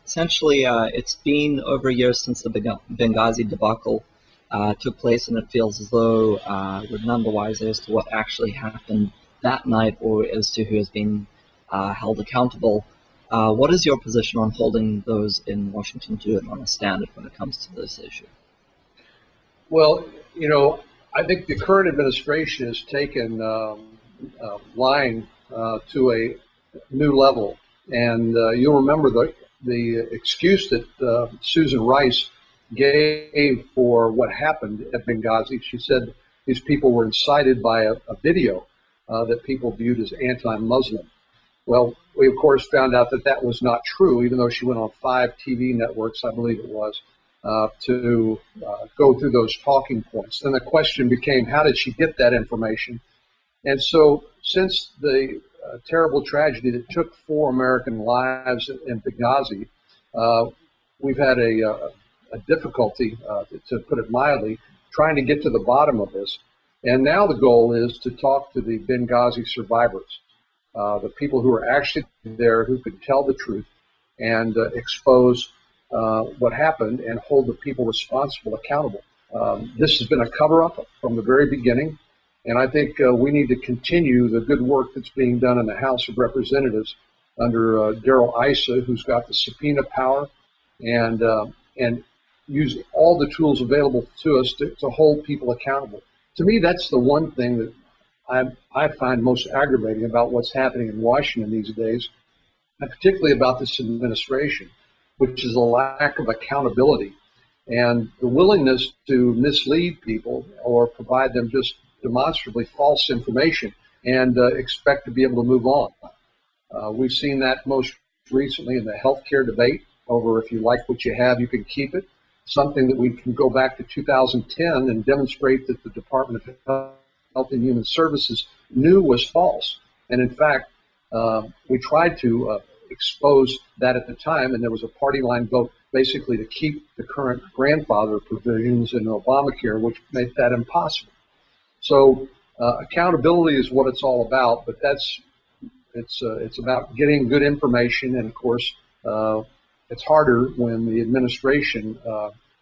Essentially, it's been over a year since the Benghazi debacle took place, and it feels as though we're none the wiser as to what actually happened that night or as to who has been held accountable. What is your position on holding those in Washington to an honest standard when it comes to this issue? Well, I think the current administration has taken lying to a new level. And you'll remember the excuse that Susan Rice gave for what happened at Benghazi. She said these people were incited by a video that people viewed as anti-Muslim. Well, we of course found out that that was not true, even though she went on 5 TV networks, I believe it was, to go through those talking points. Then the question became, how did she get that information? And so since the terrible tragedy that took 4 American lives in Benghazi, we've had a difficulty, to put it mildly, trying to get to the bottom of this. And now the goal is to talk to the Benghazi survivors, the people who are actually there, who could tell the truth and expose what happened and hold the people responsible accountable. This has been a cover-up from the very beginning, and I think we need to continue the good work that's being done in the House of Representatives under Darrell Issa, who's got the subpoena power, and use all the tools available to us to hold people accountable. To me, that's the one thing that I find most aggravating about what's happening in Washington these days, and particularly about this administration, which is a lack of accountability and the willingness to mislead people or provide them just demonstrably false information and expect to be able to move on. We've seen that most recently in the healthcare debate over if you like what you have, you can keep it, something that we can go back to 2010 and demonstrate that the Department of Health and Human Services knew was false. And in fact, we tried to expose that at the time, and there was a party line vote basically to keep the current grandfather provisions in Obamacare, which made that impossible. So accountability is what it's all about, but it's about getting good information, and of course it's harder when the administration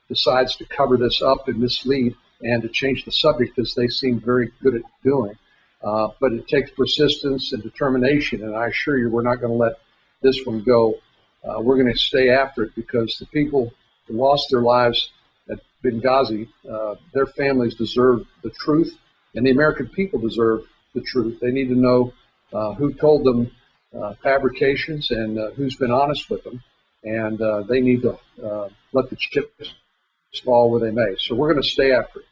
decides to cover this up and mislead and to change the subject, as they seem very good at doing. But it takes persistence and determination, and I assure you we're not going to let this one go. We're going to stay after it, because the people who lost their lives at Benghazi, their families deserve the truth, and the American people deserve the truth. They need to know who told them fabrications and who's been honest with them, and they need to let the chips fall where they may. So we're going to stay after it.